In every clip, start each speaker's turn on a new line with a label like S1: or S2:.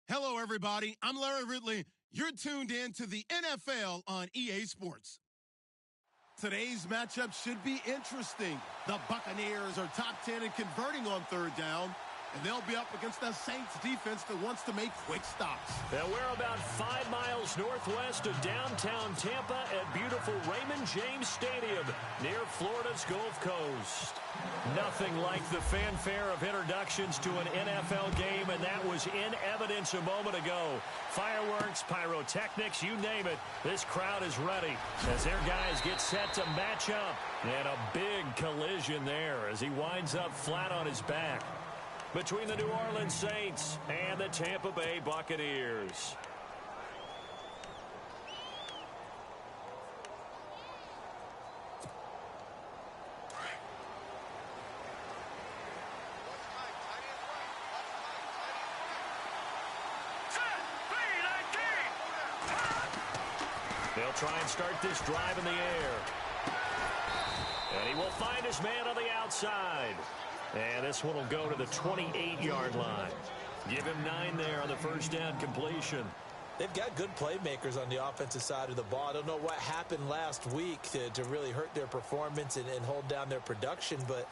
S1: Hello, everybody. I'm Larry Ridley. You're tuned in to the NFL on EA Sports. Today's matchup should be interesting. The Buccaneers are top 10 in converting on third down, and they'll be up against the Saints defense that wants to make quick stops.
S2: And we're about 5 miles northwest of downtown Tampa at beautiful Raymond James Stadium near Florida's Gulf Coast. Nothing like the fanfare of introductions to an NFL game, and that was in evidence a moment ago. Fireworks, pyrotechnics, you name it. This crowd is ready as their guys get set to match up. And a big collision there as he winds up flat on his back between the New Orleans Saints and the Tampa Bay Buccaneers. They'll try and start this drive in the air. And he will find his man on the outside. And this one will go to the 28-yard line. Give him 9 there on the first down completion.
S3: They've got good playmakers on the offensive side of the ball. I don't know what happened last week to really hurt their performance and hold down their production, but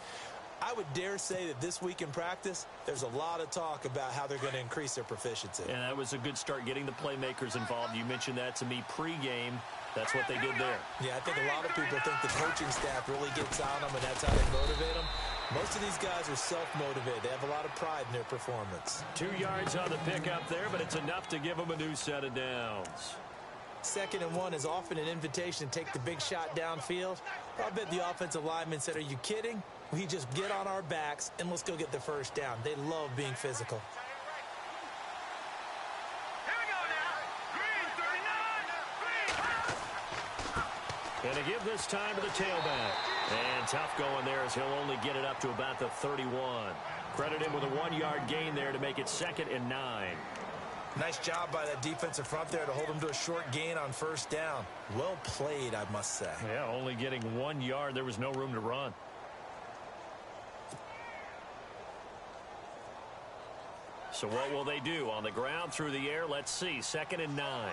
S3: I would dare say that this week in practice, there's a lot of talk about how they're going to increase their proficiency.
S2: And that was a good start getting the playmakers involved. You mentioned that to me pregame. That's what they did there.
S3: Yeah, I think a lot of people think the coaching staff really gets on them, and that's how they motivate them. Most of these guys are self-motivated. They have a lot of pride in their performance.
S2: 2 yards on the pickup there, but it's enough to give them a new set of downs.
S3: 2nd and 1 is often an invitation to take the big shot downfield. I bet the offensive lineman said, "Are you kidding? We just get on our backs and let's go get the first down." They love being physical.
S2: And to give this time to the tailback. And tough going there as he'll only get it up to about the 31. Credit him with a 1-yard gain there to make it 2nd and 9.
S3: Nice job by that defensive front there to hold him to a short gain on first down. Well played, I must say.
S2: Yeah, only getting 1 yard. There was no room to run. So what will they do? On the ground, through the air, let's see. 2nd and 9.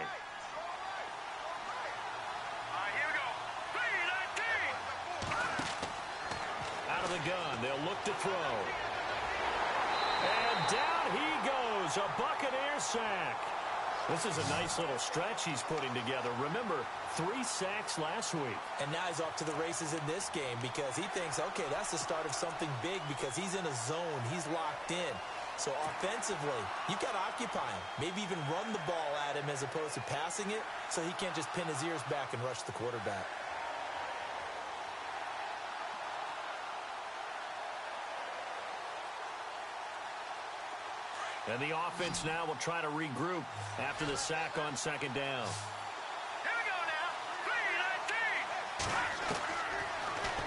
S2: Out of the gun, they'll look to throw. And down he goes, a Buccaneer sack. This is a nice little stretch he's putting together. Remember, 3 sacks last week.
S3: And now he's off to the races in this game because he thinks, okay, that's the start of something big because he's in a zone. He's locked in. So offensively, you've got to occupy him. Maybe even run the ball at him as opposed to passing it so he can't just pin his ears back and rush the quarterback.
S2: And the offense now will try to regroup after the sack on 2nd down.
S4: Here we go now.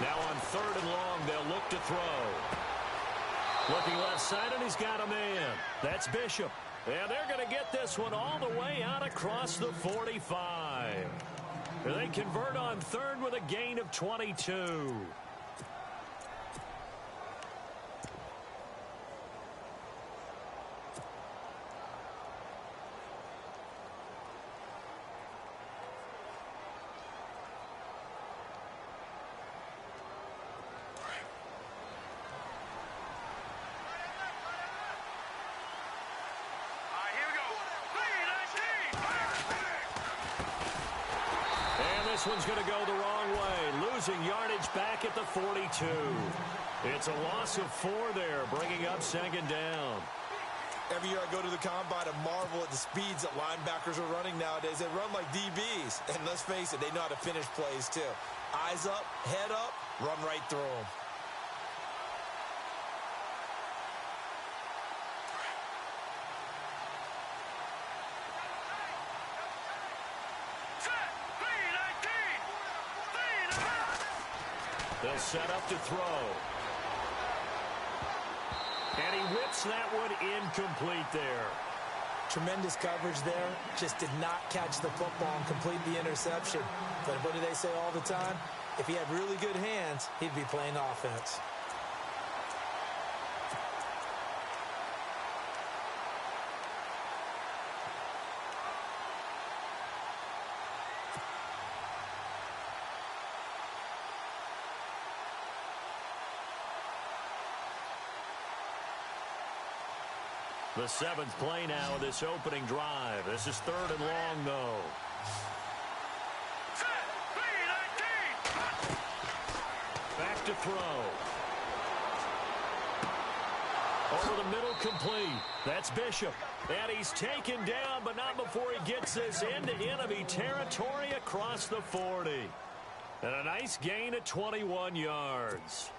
S4: 3-19.
S2: Now on 3rd and long, they'll look to throw. Looking left side, and he's got a man. That's Bishop. And they're going to get this one all the way out across the 45. They convert on 3rd with a gain of 22. This one's going to go the wrong way, losing yardage back at the 42. It's a loss of 4 there, bringing up 2nd down.
S3: Every year I go to the combine and marvel at the speeds that linebackers are running nowadays. They run like DBs. And let's face it, they know how to finish plays too. Eyes up, head up, run right through them.
S2: They'll set up to throw. And he whips that one incomplete there.
S3: Tremendous coverage there. Just did not catch the football and complete the interception. But what do they say all the time? If he had really good hands, he'd be playing offense.
S2: The 7th play now of this opening drive. This is 3rd and long, though. Back to throw. Over the middle, complete. That's Bishop. And he's taken down, but not before he gets this into enemy territory across the 40. And a nice gain at 21 yards.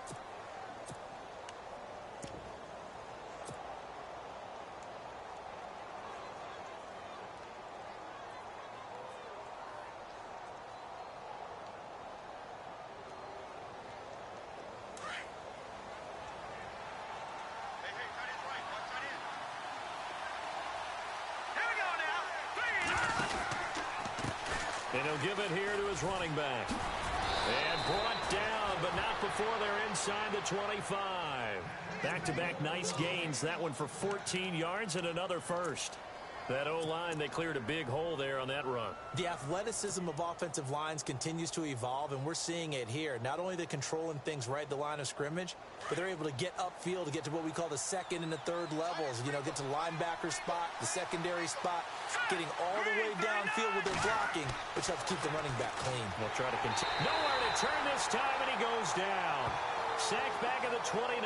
S2: And he'll give it here to his running back. And brought down, but not before they're inside the 25. Back-to-back nice gains. That one for 14 yards and another first. That O-line, they cleared a big hole there on that run.
S3: The athleticism of offensive lines continues to evolve, and we're seeing it here. Not only are they controlling things right at the line of scrimmage, but they're able to get upfield to get to what we call the 2nd and the 3rd levels. You know, get to the linebacker spot, the secondary spot, getting all the way downfield with their blocking, which helps keep the running back clean.
S2: They'll try to continue. Nowhere to turn this time, and he goes down. Sacked back at the 29.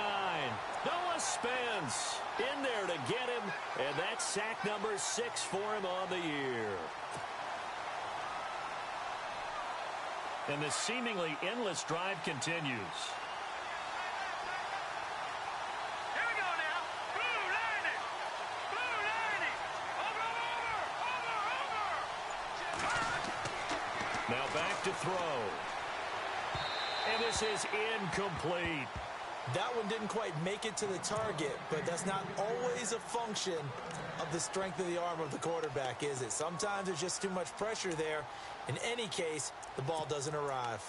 S2: Noah Spence in there to get him, and that's sack number 6 for him on the year. And the seemingly endless drive continues.
S4: Here we go now. Blue line it. Blue line it. Over.
S2: Now back to throw. And this is incomplete.
S3: That one didn't quite make it to the target, but that's not always a function of the strength of the arm of the quarterback, is it? Sometimes there's just too much pressure there. In any case, the ball doesn't arrive.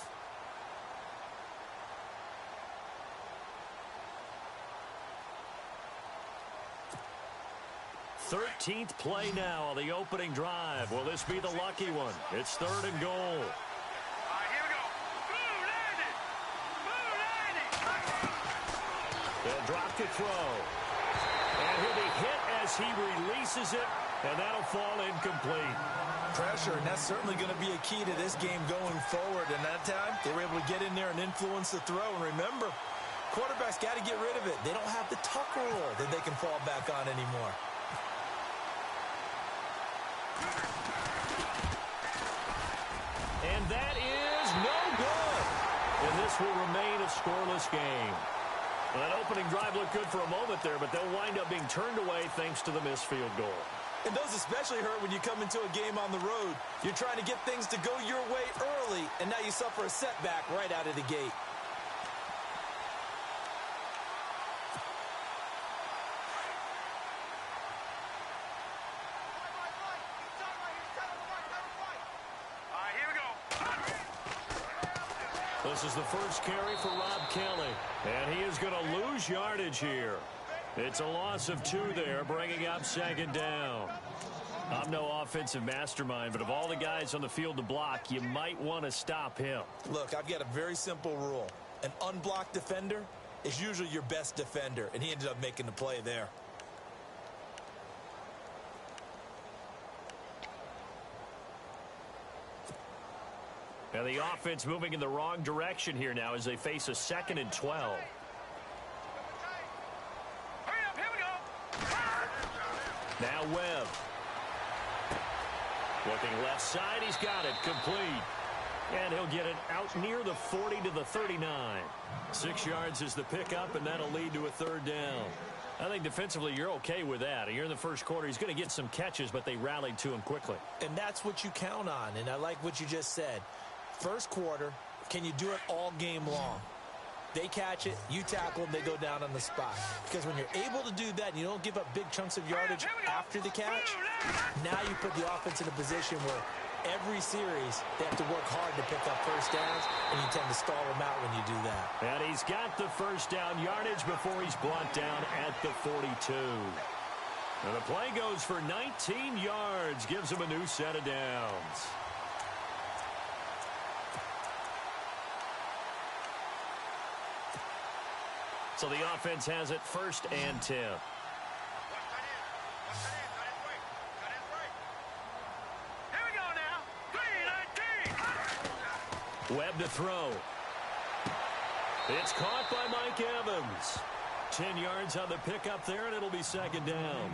S2: Thirteenth play now on the opening drive. Will this be the lucky one? It's 3rd and goal. They'll drop to throw. And he'll be hit as he releases it, and that'll fall incomplete.
S3: Pressure, and that's certainly going to be a key to this game going forward. And that time, they were able to get in there and influence the throw. And remember, quarterbacks got to get rid of it. They don't have the tuck rule that they can fall back on anymore.
S2: And that is no good. And this will remain a scoreless game. Well, that opening drive looked good for a moment there, but they'll wind up being turned away thanks to the missed field goal.
S3: And those especially hurt when you come into a game on the road. You're trying to get things to go your way early, and now you suffer a setback right out of the gate.
S2: This is the first carry for Rob Kelly, and he is going to lose yardage here. It's a loss of 2 there, bringing up 2nd down. I'm no offensive mastermind, but of all the guys on the field to block, you might want to stop him.
S3: Look, I've got a very simple rule. An unblocked defender is usually your best defender, and he ended up making the play there.
S2: And the offense moving in the wrong direction here now as they face a 2nd and 12.
S4: Hurry up, here we go.
S2: Now Webb. Looking left side, he's got it, complete. And he'll get it out near the 40 to the 39. 6 yards is the pickup, and that'll lead to a 3rd down. I think defensively you're okay with that. You're in the first quarter. He's going to get some catches, but they rallied to him quickly.
S3: And that's what you count on, and I like what you just said. First quarter, can you do it all game long? They catch it, you tackle them, they go down on the spot. Because when you're able to do that and you don't give up big chunks of yardage after the catch, now you put the offense in a position where every series they have to work hard to pick up first downs, and you tend to stall them out when you do that.
S2: And he's got the first down yardage before he's brought down at the 42. And the play goes for 19 yards, gives him a new set of downs. So the offense has it 1st and 10. Webb to throw. It's caught by Mike Evans. 10 yards on the pickup there, and it'll be second down.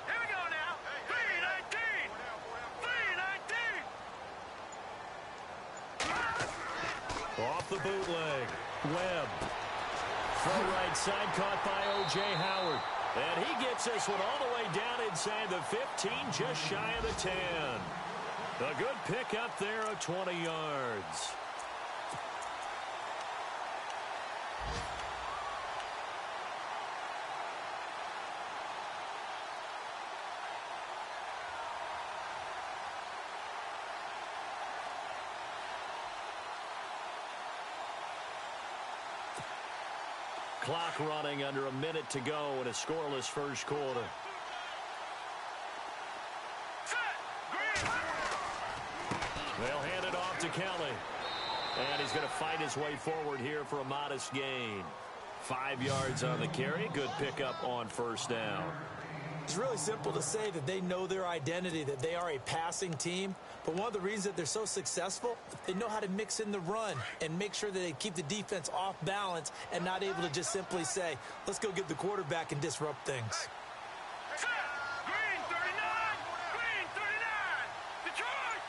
S4: Here we go now. 319. 319.
S2: Off the bootleg. Webb. Throw right side caught by O.J. Howard. And he gets this one all the way down inside the 15, just shy of the 10. A good pickup there of 20 yards. Clock running under a minute to go in a scoreless first quarter. They'll hand it off to Kelly. And he's going to fight his way forward here for a modest gain. 5 yards on the carry. Good pickup on first down.
S3: It's really simple to say that they know their identity, that they are a passing team. But one of the reasons that they're so successful, they know how to mix in the run and make sure that they keep the defense off balance and not able to just simply say, let's go get the quarterback and disrupt things.
S4: Green 39. Green 39. Detroit.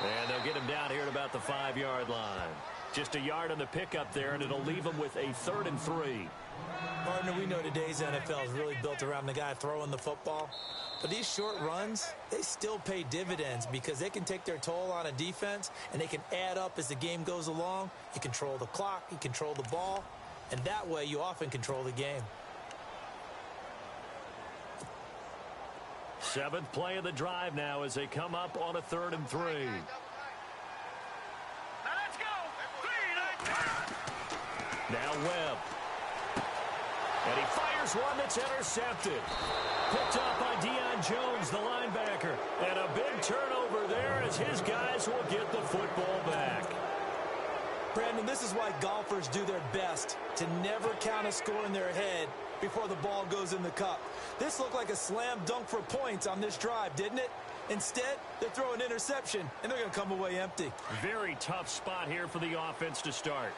S2: And they'll get him down here at about the 5-yard line. Just a yard on the pickup there, and it'll leave him with a 3rd and 3.
S3: Partner, we know today's NFL is really built around the guy throwing the football. But these short runs, they still pay dividends because they can take their toll on a defense, and they can add up as the game goes along. You control the clock, you control the ball, and that way you often control the game.
S2: 7th play of the drive now as they come up on a 3rd and 3.
S4: Now let's go. 319.
S2: Now Webb. And he fires one that's intercepted. Picked up by Deion Jones, the linebacker. And a big turnover there as his guys will get the football back.
S3: Brandon, this is why golfers do their best to never count a score in their head before the ball goes in the cup. This looked like a slam dunk for points on this drive, didn't it? Instead, they throw an interception, and they're going to come away empty.
S2: Very tough spot here for the offense to start.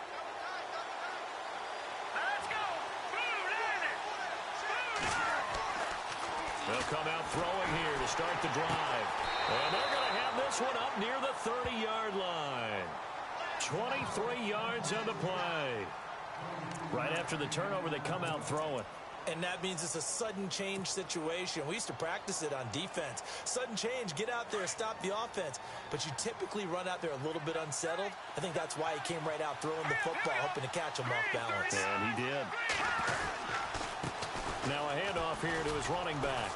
S4: Now let's go. Blue Lightning.
S2: They'll come out throwing here to start the drive. And they're going to have this one up near the 30-yard line. 23 yards on the play. Right after the turnover, they come out throwing.
S3: And that means it's a sudden change situation. We used to practice it on defense. Sudden change, get out there, stop the offense. But you typically run out there a little bit unsettled. I think that's why he came right out throwing the football, hoping to catch him off balance.
S2: And he did. Now a handoff here to his running back.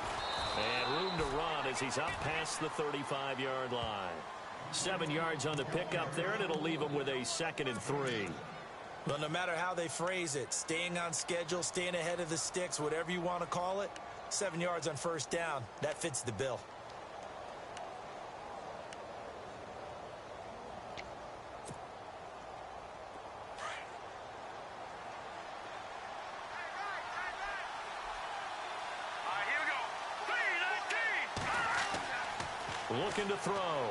S2: And room to run as he's up past the 35-yard line. 7 yards on the pickup there, and it'll leave him with a 2nd and 3.
S3: Well, no matter how they phrase it, staying on schedule, staying ahead of the sticks, whatever you want to call it, 7 yards on first down, that fits the bill.
S4: All right, here we go. 319.
S2: Looking to throw.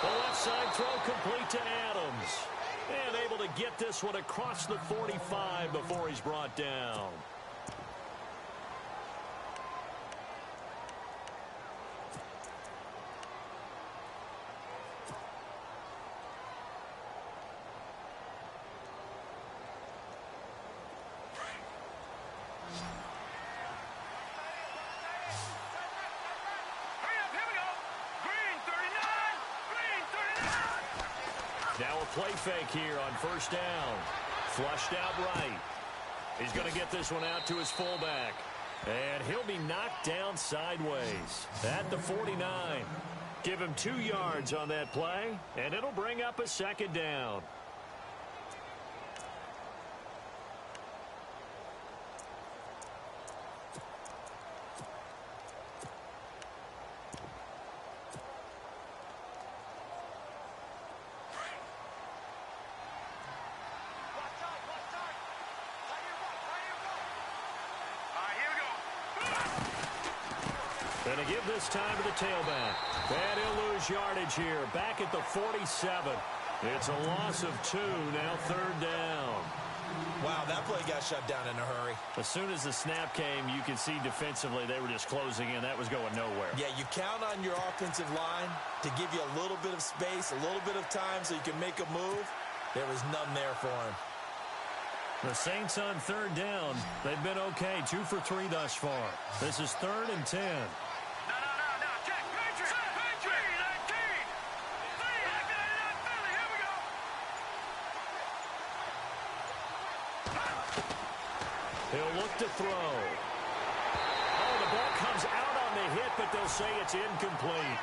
S2: The left side throw complete to Adams. And able to get this one across the 45 before he's brought down.
S4: Hurry up, here we go. Green 39. Green 39.
S2: Now a play fake here on first down. Flushed out right. He's going to get this one out to his fullback. And he'll be knocked down sideways at the 49. Give him 2 yards on that play, and it'll bring up a 2nd down. they give this time to the tailback. And he'll lose yardage here. Back at the 47. It's a loss of 2, now 3rd down.
S3: Wow, that play got shut down in a hurry.
S2: As soon as the snap came, you can see defensively they were just closing in. That was going nowhere.
S3: Yeah, you count on your offensive line to give you a little bit of space, a little bit of time so you can make a move. There was none there for him.
S2: The Saints on 3rd down. They've been okay, 2 for 3 thus far. This is 3rd and 10.
S4: No. Check. Patriot. 3, 19. 3, Philly. Here we go.
S2: He'll look to throw. Oh, the ball comes out on the hit, but they'll say it's incomplete.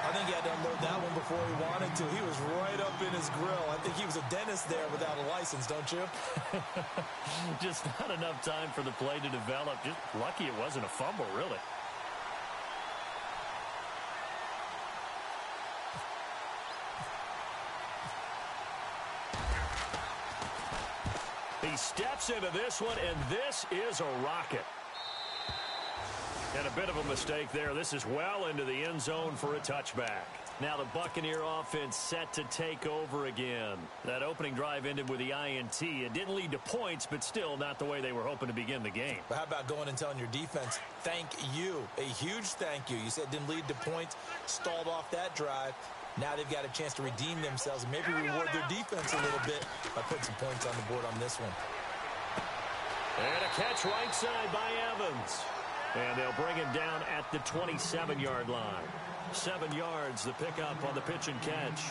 S3: I think he had to unload that one before he wanted to. He was right up in his grill. I think he was a dentist there without a license, don't you?
S2: Just not enough time for the play to develop. Just lucky it wasn't a fumble, really. He steps into this one, and this is a rocket. And a bit of a mistake there. This is well into the end zone for a touchback. Now the Buccaneer offense set to take over again. That opening drive ended with the INT. It didn't lead to points, but still not the way they were hoping to begin the game.
S3: But how about going and telling your defense, thank you, a huge thank you. You said it didn't lead to points, stalled off that drive. Now they've got a chance to redeem themselves and maybe reward their defense a little bit by putting some points on the board on this one.
S2: And a catch right side by Evans. And they'll bring him down at the 27-yard line. 7 yards, the pickup on the pitch and catch.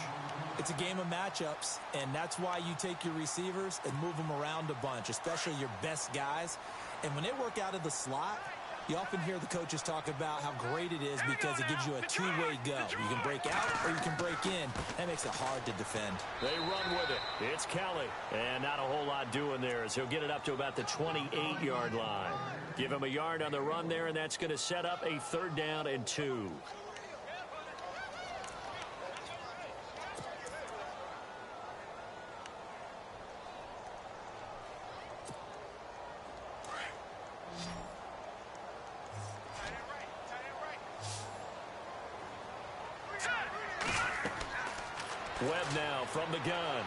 S3: It's a game of matchups, and that's why you take your receivers and move them around a bunch, especially your best guys. And when they work out of the slot, you often hear the coaches talk about how great it is because it gives you a two-way go. You can break out or you can break in. That makes it hard to defend.
S2: They run with it. It's Kelly. And not a whole lot doing there as he'll get it up to about the 28-yard line. Give him a yard on the run there, and that's going to set up a 3rd down and 2. Webb now from the gun.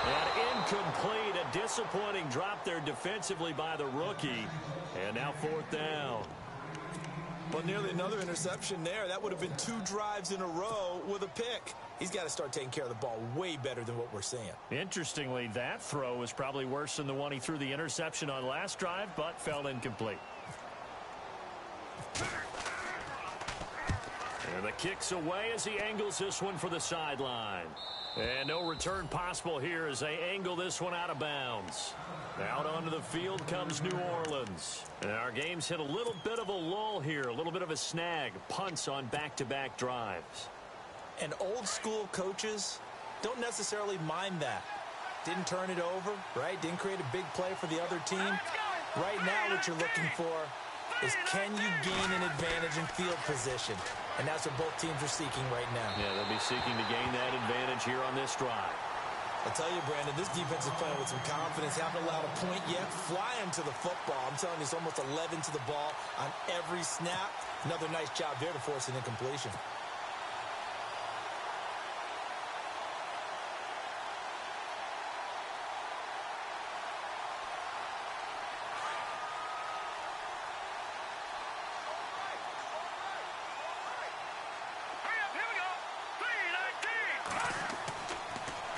S2: And incomplete. A disappointing drop there defensively by the rookie. And now 4th down.
S3: Well, nearly another interception there. That would have been 2 drives in a row with a pick. He's got to start taking care of the ball way better than what we're seeing. Interestingly,
S2: that throw was probably worse than the one he threw the interception on last drive, but fell incomplete. And the kick's away as he angles this one for the sideline. And no return possible here as they angle this one out of bounds. Out onto the field comes New Orleans. And our game's hit a little bit of a lull here, a little bit of a snag. Punts on back-to-back drives.
S3: And old-school coaches don't necessarily mind that. Didn't turn it over, right? Didn't create a big play for the other team. Right now what you're looking for is can you gain an advantage in field position? And that's what both teams are seeking right now.
S2: Yeah, they'll be seeking to gain that advantage here on this drive.
S3: I tell you, Brandon, this defense is playing with some confidence. Haven't allowed a point yet. Flying to the football. I'm telling you, it's almost 11 to the ball on every snap. Another nice job there to force an incompletion.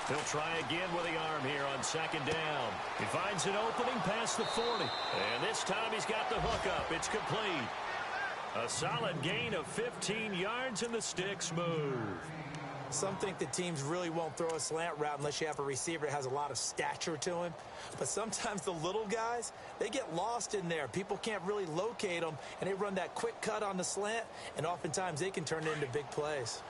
S2: He'll try again with the arm here on 2nd down. He finds an opening past the 40. And this time he's got the hook up. It's complete. A solid gain of 15 yards and the sticks move.
S3: Some think the teams really won't throw a slant route unless you have a receiver that has a lot of stature to him. But sometimes the little guys, they get lost in there. People can't really locate them, and they run that quick cut on the slant, and oftentimes they can turn it into big plays.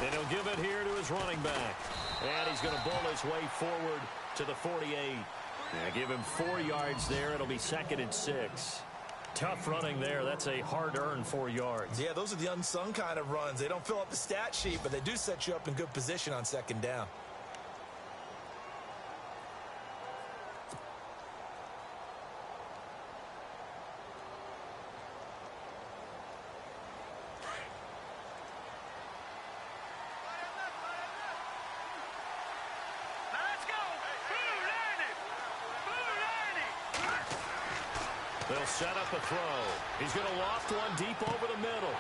S2: And he'll give it here to his running back. And he's going to bowl his way forward to the 48. Yeah, give him 4 yards there. It'll be 2nd and 6. Tough running there. That's a hard-earned 4 yards.
S3: Yeah, those are the unsung kind of runs. They don't fill up the stat sheet, but they do set you up in good position on 2nd down.
S2: They'll set up a throw. He's going to loft one deep over the middle.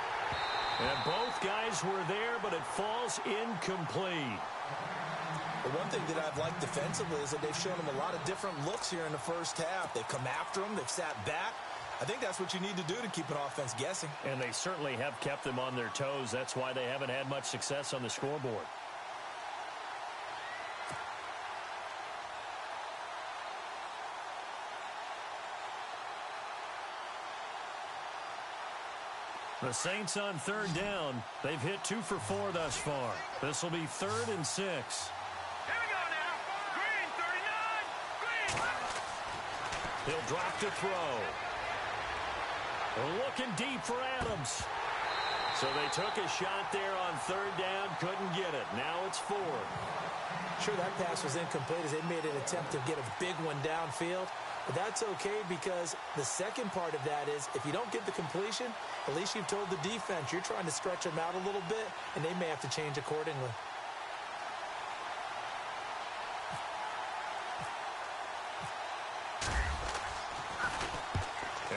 S2: And both guys were there, but it falls incomplete.
S3: The one thing that I've liked defensively is that they've shown him a lot of different looks here in the first half. They've come after him. They've sat back. I think that's what you need to do to keep an offense guessing.
S2: And they certainly have kept them on their toes. That's why they haven't had much success on the scoreboard. The Saints on third down. They've hit 2 for 4 thus far. This will be 3rd and 6.
S4: Here we go now. Green, 39. Green.
S2: He'll drop to throw. Looking deep for Adams. So they took a shot there on third down. Couldn't get it. Now it's 4.
S3: Sure, that pass was incomplete as they made an attempt to get a big one downfield. But that's okay because the second part of that is if you don't get the completion, at least you've told the defense you're trying to stretch them out a little bit, and they may have to change accordingly.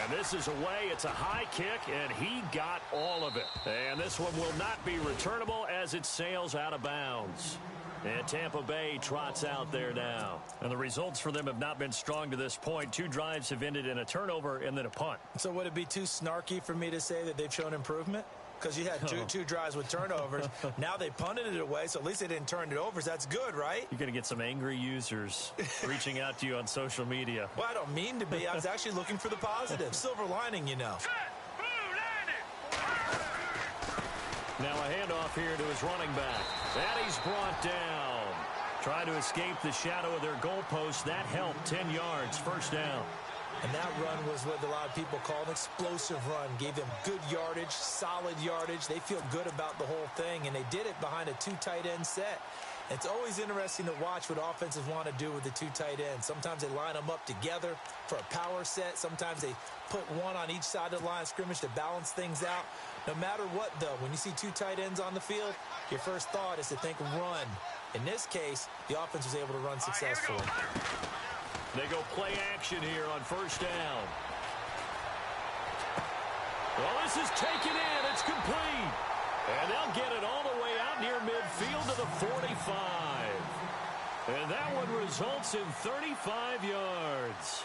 S2: And this is away. It's a high kick, and he got all of it. And this one will not be returnable as it sails out of bounds. And Tampa Bay trots out there now. And the results for them have not been strong to this point. 2 drives have ended in a turnover and then a punt.
S3: So would it be too snarky for me to say that they've shown improvement? Because you had two drives with turnovers. Now they punted it away, so at least they didn't turn it over. So that's good, right?
S2: You're going to get some angry users reaching out to you on social media.
S3: Well, I don't mean to be. I was actually looking for the positive. Silver lining, you know.
S4: Set. Blue, landing.
S2: Now a handoff here to his running back. And he's brought down. Trying to escape the shadow of their goalpost. That helped. 10 yards. First down.
S3: And that run was what a lot of people call an explosive run. Gave them good yardage, solid yardage. They feel good about the whole thing, and they did it behind a 2 tight end set. It's always interesting to watch what offenses want to do with the 2 tight ends. Sometimes they line them up together for a power set. Sometimes they put one on each side of the line of scrimmage to balance things out. No matter what, though, when you see 2 tight ends on the field, your first thought is to think run. In this case, the offense was able to run successfully.
S2: They go play action here on first down. Well, this is taken in. It's complete. And they'll get it all the way out near midfield to the 45. And that one results in 35 yards.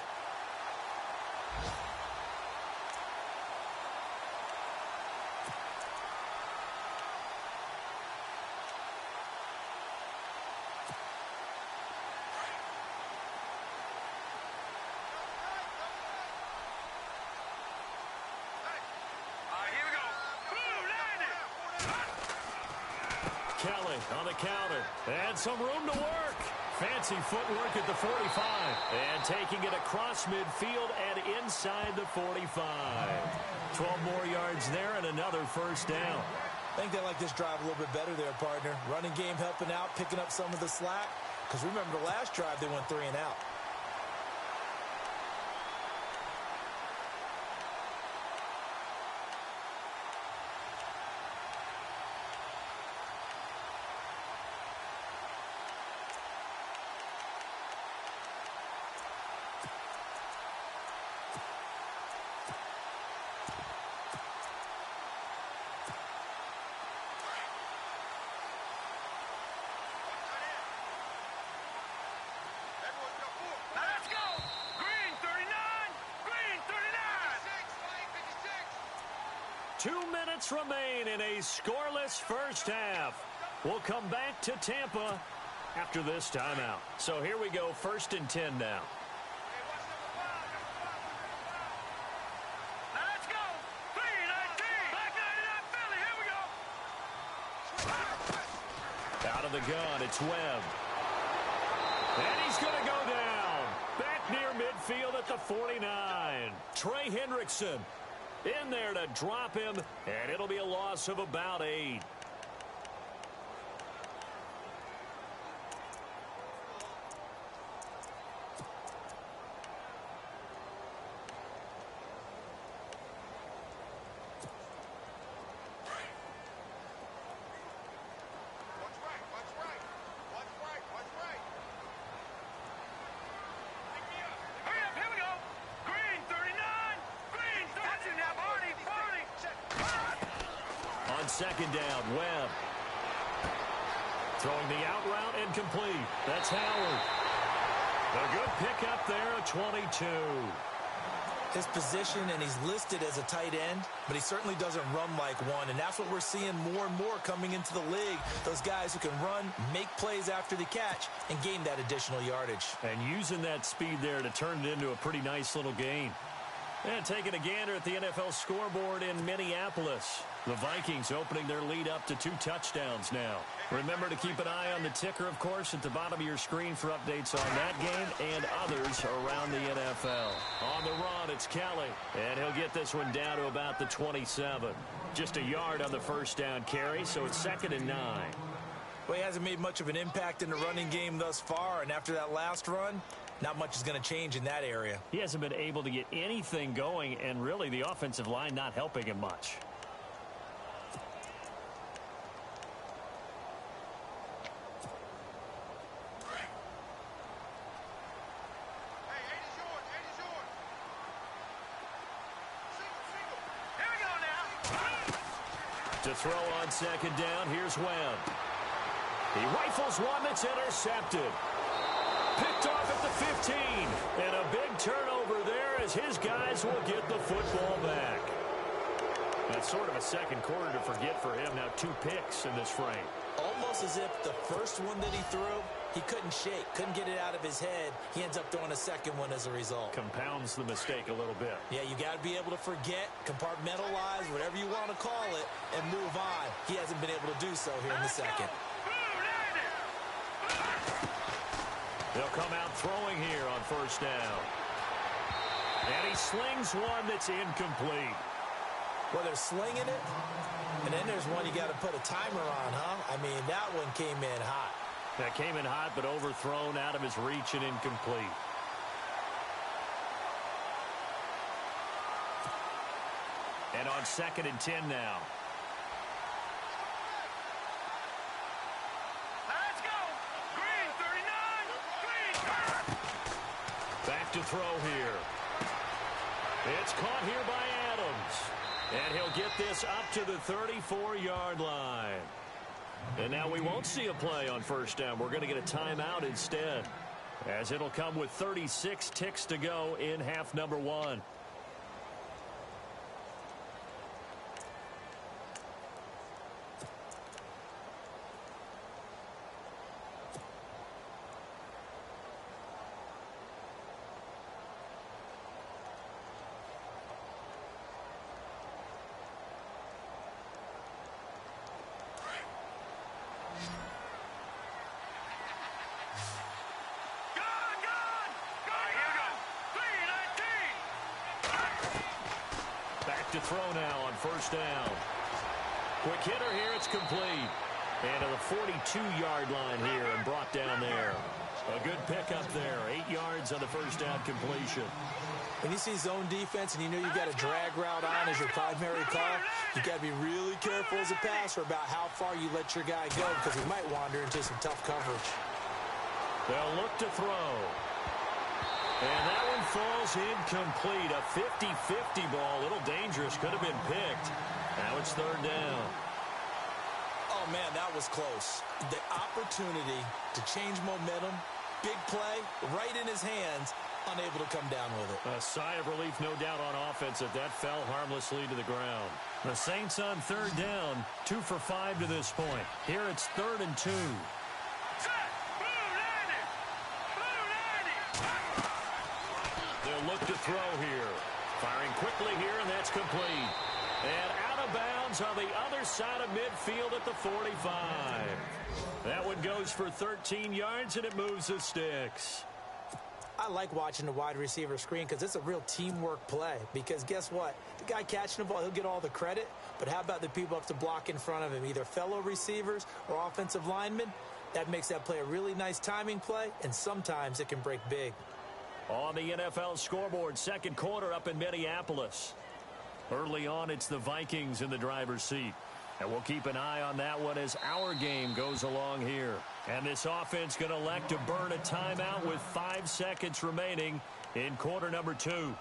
S4: Here we go. Blue, landing.
S2: Kelly on the counter. And some room to work. Fancy footwork at the 45. And taking it across midfield and inside the 45. 12 more yards there and another first down.
S3: I think they like this drive a little bit better there, partner. Running game helping out, picking up some of the slack. Because remember the last drive, they went 3 and out.
S4: Let's go. Green, 39. Green, 39.
S2: 2 minutes remain in a scoreless first half. We'll come back to Tampa after this timeout. So here we go, 1st and 10 now.
S4: Let's go. 319. Black 99 Philly. Here we go.
S2: Out of the gun, it's Webb. And he's going to go down. Back near midfield at the 49. Trey Hendrickson in there to drop him, and it'll be a loss of about 8.
S4: Hurry up. Here we go. Green, 39.
S2: second down. Webb throwing the out route and complete. That's Howard. A good pickup there, a 22.
S3: His position, and he's listed as a tight end, but he certainly doesn't run like one, and that's what we're seeing more and more coming into the league. Those guys who can run, make plays after the catch, and gain that additional yardage.
S2: And using that speed there to turn it into a pretty nice little gain. And taking a gander at the NFL scoreboard in Minneapolis. The Vikings opening their lead up to 2 touchdowns now. Remember to keep an eye on the ticker, of course, at the bottom of your screen for updates on that game and others around the NFL. On the run, it's Kelly. And he'll get this one down to about the 27. Just a yard on the first down carry, so it's 2nd and 9.
S3: Well, he hasn't made much of an impact in the running game thus far, and after that last run, not much is going to change in that area.
S2: He hasn't been able to get anything going, and really the offensive line not helping him much. To throw on second down, here's Webb. He rifles one that's intercepted. Picked off at the 15. And a big turnover there as his guys will get the football back. That's sort of a second quarter to forget for him. Now 2 picks in this frame.
S3: Almost as if the first one that he threw, he couldn't shake, couldn't get it out of his head. He ends up throwing a second one as a result.
S2: Compounds the mistake a little bit.
S3: Yeah, you got to be able to forget, compartmentalize, whatever you want to call it, and move on. He hasn't been able to do so here in the second.
S2: They'll come out throwing here on first down. And he slings one that's incomplete.
S3: Well, they're slinging it, and then there's one you got to put a timer on, huh? I mean, that one came in hot.
S2: That came in hot, but overthrown out of his reach and incomplete. And on 2nd and 10 now.
S4: Let's go. Green 39. Green.
S2: Back to throw here. It's caught here by Adams. And he'll get this up to the 34-yard line. And now we won't see a play on first down. We're going to get a timeout instead, as it'll come with 36 ticks to go in half number 1. To throw now on first down. Quick hitter here, it's complete. And to the 42-yard line here and brought down there. A good pickup there, 8 yards on the first down completion.
S3: When you see zone defense and you know you've got a drag route on as your primary call, you've got to be really careful as a passer about how far you let your guy go, because he might wander into some tough coverage.
S2: They'll look to throw. And that one falls incomplete. A 50-50 ball. A little dangerous. Could have been picked. Now it's 3rd down.
S3: Oh, man, that was close. The opportunity to change momentum, big play, right in his hands, unable to come down with it.
S2: A sigh of relief, no doubt, on offense that fell harmlessly to the ground. The Saints on 3rd down, 2 for 5 to this point. Here it's 3rd and 2. Look to throw here. Firing quickly here, and that's complete. And out of bounds on the other side of midfield at the 45. That one goes for 13 yards, and it moves the sticks.
S3: I like watching the wide receiver screen because it's a real teamwork play. Because guess what? The guy catching the ball, he'll get all the credit. But how about the people up to block in front of him, either fellow receivers or offensive linemen? That makes that play a really nice timing play, and sometimes it can break big.
S2: On the NFL scoreboard, 2nd quarter up in Minneapolis. Early on, it's the Vikings in the driver's seat. And we'll keep an eye on that one as our game goes along here. And this offense going to elect to burn a timeout with 5 seconds remaining in quarter number 2.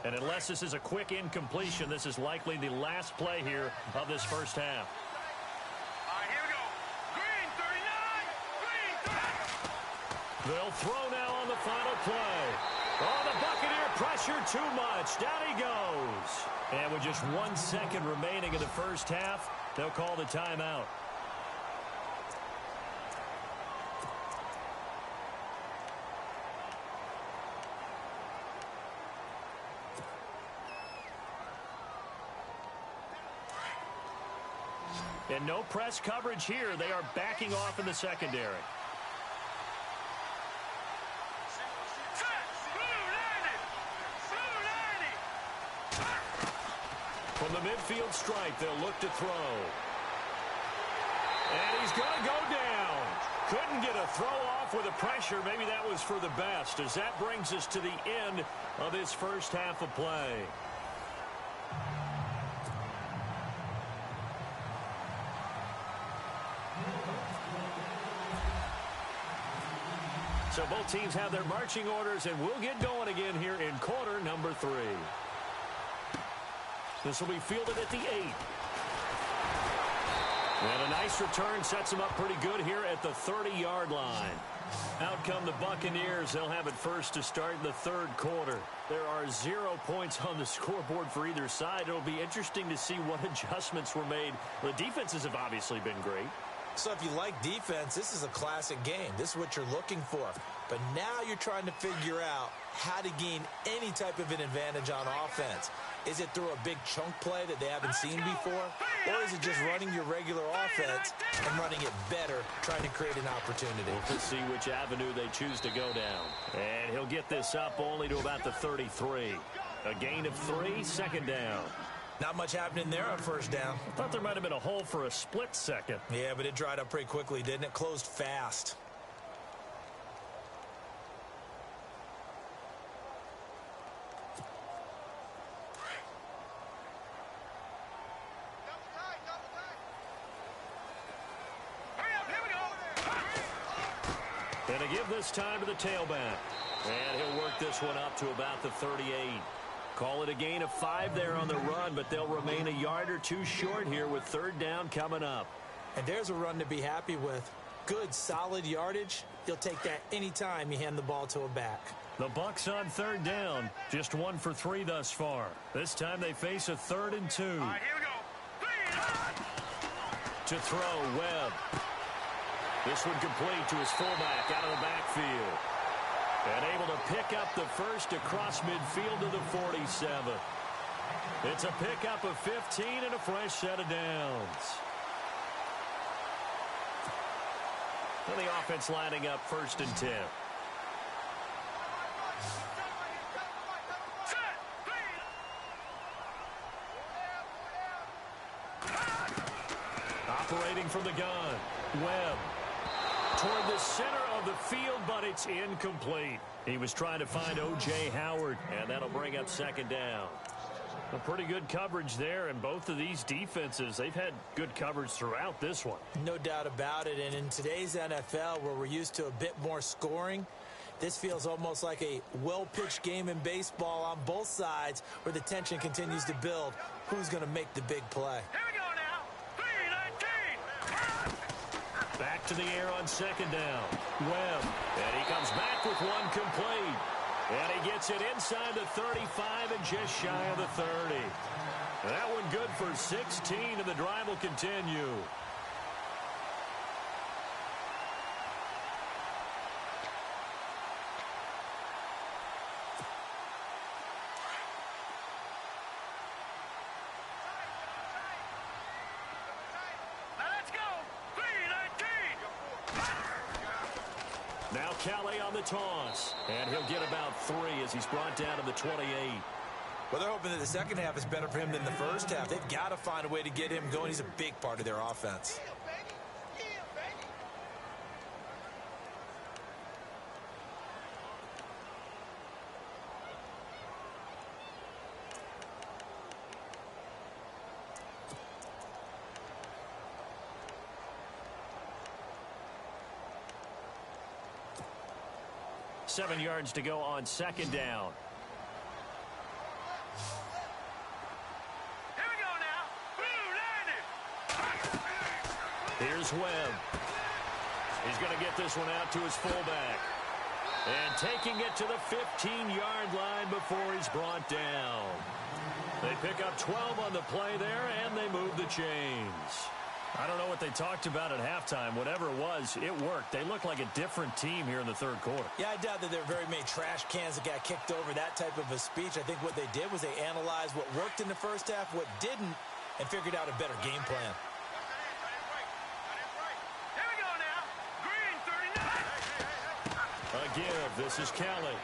S2: And unless this is a quick incompletion, this is likely the last play here of this first half.
S4: All right, here we go. Green 39. Green 30.
S2: They'll throw now on the final play. Oh, the Buccaneer pressure too much. Down he goes. And with just 1 second remaining in the first half, they'll call the timeout. And no press coverage here. They are backing off in the secondary. From the midfield stripe, they'll look to throw. And he's going to go down. Couldn't get a throw off with the pressure. Maybe that was for the best, as that brings us to the end of this first half of play. So both teams have their marching orders, and we'll get going again here in quarter number 3. This will be fielded at the 8. And a nice return sets them up pretty good here at the 30-yard line. Out come the Buccaneers. They'll have it first to start in the third quarter. There are 0 points on the scoreboard for either side. It'll be interesting to see what adjustments were made. The defenses have obviously been great.
S3: So if you like defense, this is a classic game. This is what you're looking for. But now you're trying to figure out how to gain any type of an advantage on offense. Is it through a big chunk play that they haven't seen before? Or is it just running your regular offense and running it better, trying to create an opportunity?
S2: We'll see which avenue they choose to go down. And he'll get this up only to about the 33. A gain of 3, second down.
S3: Not much happening there on first down.
S2: I thought there might have been a hole for a split second.
S3: Yeah, but it dried up pretty quickly, didn't it? Closed fast.
S2: And to give this time to the tailback. And he'll work this one up to about the 38. Call it a gain of 5 there on the run, but they'll remain a yard or 2 short here with third down coming up.
S3: And there's a run to be happy with. Good, solid yardage. You'll take that anytime you hand the ball to a back.
S2: The Bucs on third down. Just 1 for 3 thus far. This time they face a 3rd and 2.
S4: All right, here we go.
S2: To throw, Webb. This one complete to his fullback out of the backfield. And able to pick up the first across midfield to the 47. It's a pickup of 15 and a fresh set of downs. And the offense lining up 1st and 10. Operating from the gun, Webb. Toward the center of the field, but it's incomplete. He was trying to find O.J. Howard, and that'll bring up 2nd down. A pretty good coverage there, and both of these defenses, they've had good coverage throughout this one.
S3: No doubt about it, and in today's NFL, where we're used to a bit more scoring, this feels almost like a well-pitched game in baseball on both sides, where the tension continues to build. Who's going to make the big play?
S4: Here we go now. 3-19.
S2: Back to the air on 2nd down. Webb. And he comes back with one complete. And he gets it inside the 35 and just shy of the 30. That one good for 16, and the drive will continue.
S4: Now let's go. 3-19.
S2: Now Kelly on the toss. And he'll get about 3 as he's brought down to the 28.
S3: Well, they're hoping that the second half is better for him than the first half. They've got to find a way to get him going. He's a big part of their offense.
S2: Seven yards to go on 2nd down. Here's Webb. He's going to get this one out to his fullback. And taking it to the 15-yard line before he's brought down. They pick up 12 on the play there, and they move the chains.
S5: I don't know what they talked about at halftime. Whatever it was, it worked. They look like a different team here in the third quarter.
S3: Yeah, I doubt that there are very many trash cans that got kicked over, that type of a speech. I think what they did was they analyzed what worked in the first half, what didn't, and figured out a better game plan.
S4: Here we go now. Green 39.
S2: A give. This is Kelly.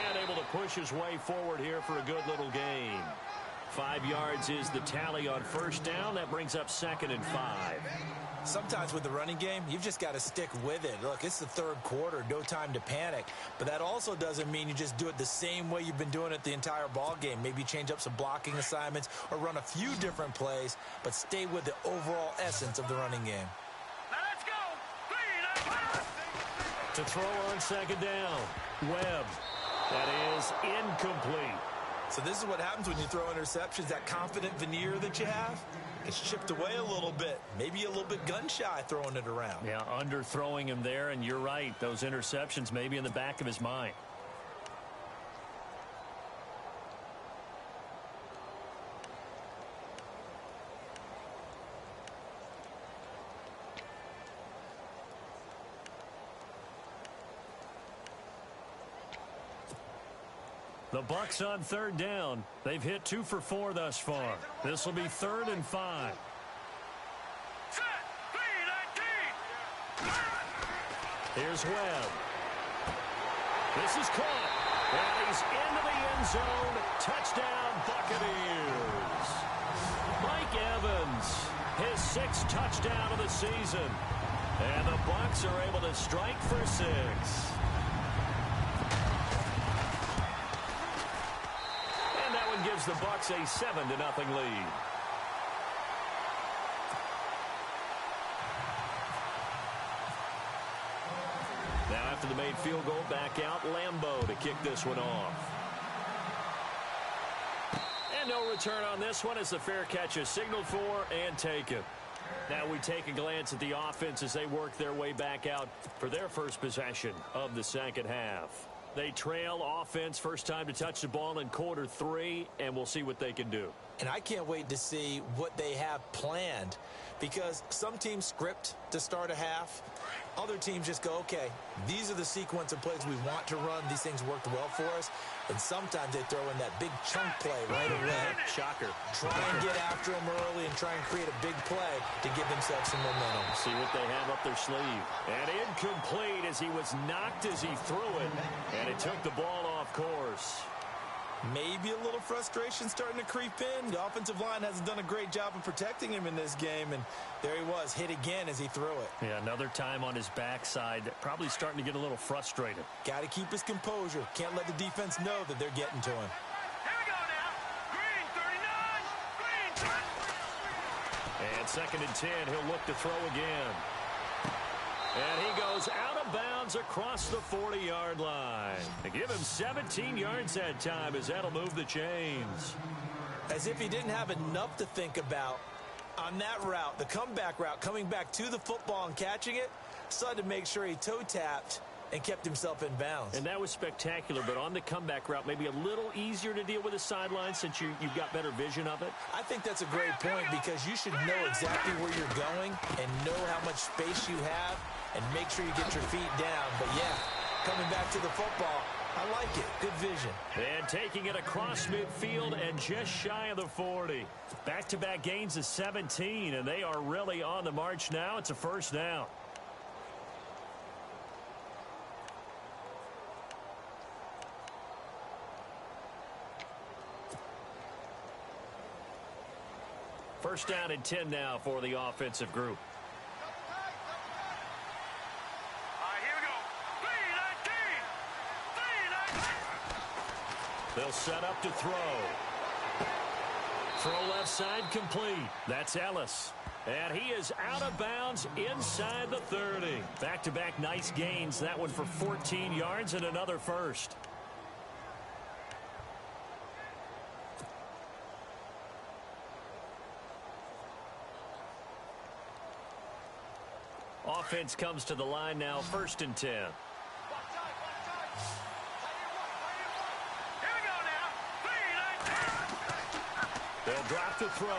S2: And able to push his way forward here for a good little gain. 5 yards is the tally on first down. That brings up 2nd and 5.
S3: Sometimes with the running game, you've just got to stick with it. Look, it's the third quarter, no time to panic. But that also doesn't mean you just do it the same way you've been doing it the entire ball game. Maybe change up some blocking assignments or run a few different plays, but stay with the overall essence of the running game.
S4: Now let's go.
S2: To throw on second down, Webb. That is incomplete.
S3: So this is what happens when you throw interceptions. That confident veneer that you have, it's chipped away a little bit. Maybe a little bit gun-shy throwing it around.
S5: Yeah, underthrowing him there, and you're right. Those interceptions may be in the back of his mind. The Bucs on third down. They've hit 2 for 4 thus far. This will be 3rd and 5.
S4: Set.
S2: Here's Webb. This is caught. And he's into the end zone. Touchdown, Buccaneers. Mike Evans, his 6th touchdown of the season. And the Bucs are able to strike for 6. Gives the Bucs a 7-0 lead. Now after the made field goal, back out Lambeau to kick this one off. And no return on this one as the fair catch is signaled for and taken. Now we take a glance at the offense as they work their way back out for their first possession of the second half. They trail offense, first time to touch the ball in quarter 3, and we'll see what they can do.
S3: And I can't wait to see what they have planned, because some teams script to start a half. Other teams just go, okay, these are the sequence of plays we want to run. These things worked well for us. And sometimes they throw in that big chunk play right away.
S2: Shocker.
S3: Try and get after them early and try and create a big play to give themselves some momentum.
S2: See what they have up their sleeve. And incomplete as he was knocked as he threw it. And it took the ball off course.
S3: Maybe a little frustration starting to creep in. The offensive line hasn't done a great job of protecting him in this game, and there he was, hit again as he threw it.
S5: Yeah, another time on his backside, probably starting to get a little frustrated.
S3: Got to keep his composure. Can't let the defense know that they're getting to him.
S4: Here we go now. Green 39. Green 30.
S2: And 2nd and 10, he'll look to throw again. And he goes out of bounds across the 40-yard line. They give him 17 yards that time as that'll move the chains.
S3: As if he didn't have enough to think about on that route, the comeback route, coming back to the football and catching it, decided to make sure he toe-tapped and kept himself in bounds.
S2: And that was spectacular, but on the comeback route, maybe a little easier to deal with the sideline since you've got better vision of it.
S3: I think that's a great point because you should know exactly where you're going and know how much space you have and make sure you get your feet down. But, yeah, coming back to the football, I like it. Good vision.
S2: And taking it across midfield and just shy of the 40. Back-to-back gains of 17, and they are really on the march now. It's a first down. First down and 10 now for the offensive group.
S4: All right, here we go. 3-19. 3-19.
S2: They'll set up to throw. Throw left side complete. That's Ellis. And he is out of bounds inside the 30. Back-to-back nice gains. That one for 14 yards and another first. Offense comes to the line now, 1st and 10.
S4: Here we go now. 3, 9, 10.
S2: They'll drop the throw.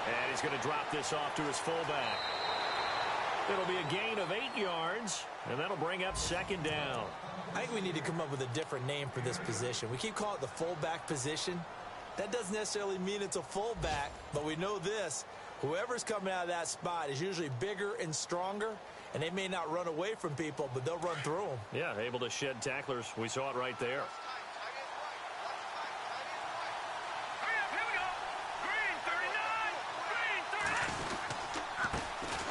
S2: And he's going to drop this off to his fullback. It'll be a gain of 8 yards, and that'll bring up 2nd down.
S3: I think we need to come up with a different name for this position. We keep calling it the fullback position. That doesn't necessarily mean it's a fullback, but we know this. Whoever's coming out of that spot is usually bigger and stronger, and they may not run away from people, but they'll run through them.
S2: Yeah, able to shed tacklers. We saw it right there.
S4: Hurry up, here we go. Green, 39. Green,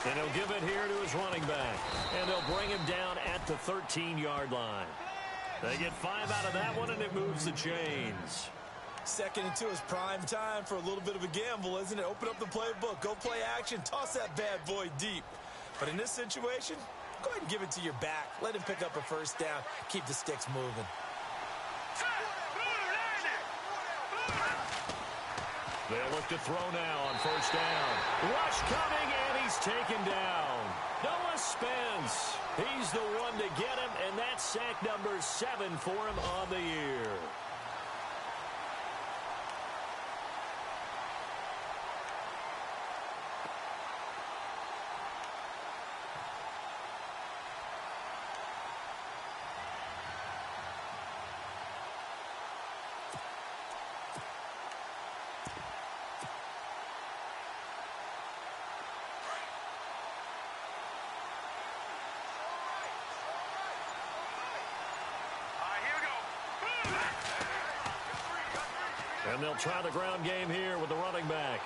S4: 39.
S2: And he'll give it here to his running back. And they'll bring him down at the 13-yard line. They get 5 out of that one, and it moves the chains.
S3: 2nd and 2 is prime time for a little bit of a gamble, isn't it? Open up the playbook, go play action, toss that bad boy deep. But in this situation, go ahead and give it to your back. Let him pick up a 1st down. Keep the sticks moving.
S2: They'll look to throw now on 1st down. Rush coming, and he's taken down. Noah Spence. He's the one to get him, and that's sack number 7 for him on the year. And they'll try the ground game here with the running back.